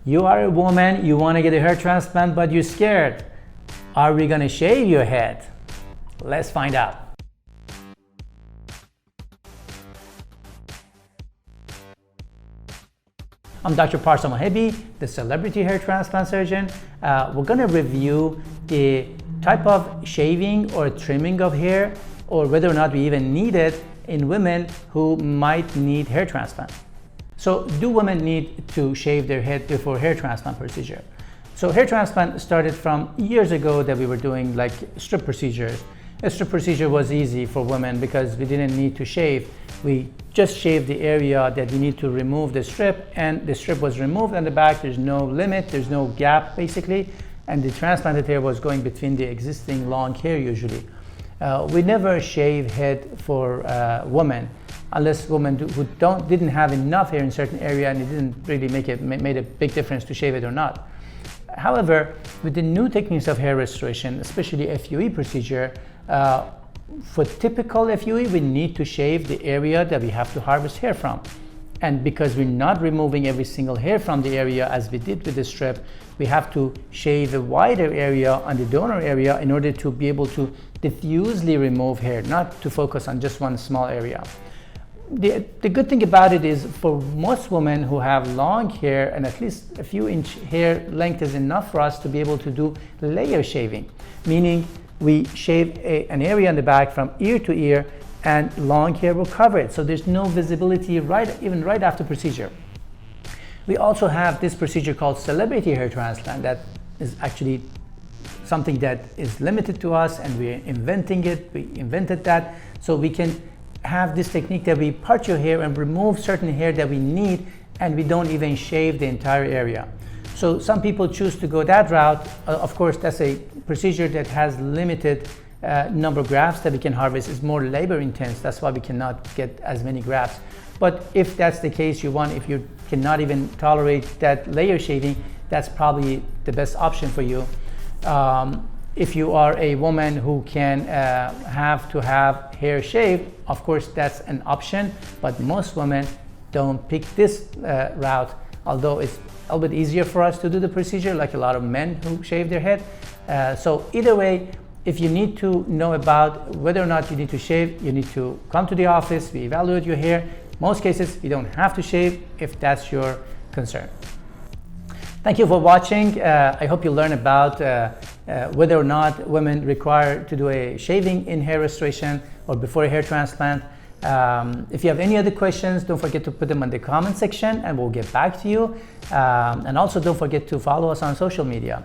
You are a woman, you want to get a hair transplant, but you're scared. Are we going to shave your head? Let's find out. I'm Dr. Parsa Mohebi, the celebrity hair transplant surgeon. We're going to review the type of shaving or trimming of hair, or whether or not we even need it in women who might need hair transplant. So, do women need to shave their head before hair transplant procedure? So, hair transplant started from years ago that we were doing like strip procedures. A strip procedure was easy for women because we didn't need to shave. We just shaved the area that we need to remove the strip, and the strip was removed on the back. There's no limit, there's no gap basically, and the transplanted hair was going between the existing long hair usually. We never shave head for women unless women who didn't have enough hair in certain area and it didn't really made a big difference to shave it or not. However, with the new techniques of hair restoration, especially FUE procedure, for typical FUE, we need to shave the area that we have to harvest hair from. And because we're not removing every single hair from the area as we did with the strip, we have to shave a wider area on the donor area in order to be able to diffusely remove hair, not to focus on just one small area. The good thing about it is for most women who have long hair, and at least a few inch hair length is enough for us to be able to do layer shaving, meaning we shave an area in the back from ear to ear and long hair will cover it. So there's no visibility even right after procedure. We also have this procedure called celebrity hair transplant that is actually something that is limited to us, and we're inventing it. We invented that so we can have this technique that we part your hair and remove certain hair that we need, and we don't even shave the entire area. So some people choose to go that route. Of course, that's a procedure that has limited number of grafts that we can harvest. It's more labor intense. That's why we cannot get as many grafts. But if that's the case if you cannot even tolerate that layer shaving, that's probably the best option for you. If you are a woman who can have to have hair shaved, of course that's an option, but most women don't pick this route, although it's a little bit easier for us to do the procedure, like a lot of men who shave their head. So either way, if you need to know about whether or not you need to shave, you need to come to the office, we evaluate your hair. Most cases, you don't have to shave if that's your concern. Thank you for watching. I hope you learn about whether or not women require to do a shaving in hair restoration or before a hair transplant. If you have any other questions, don't forget to put them in the comment section and we'll get back to you. And also don't forget to follow us on social media.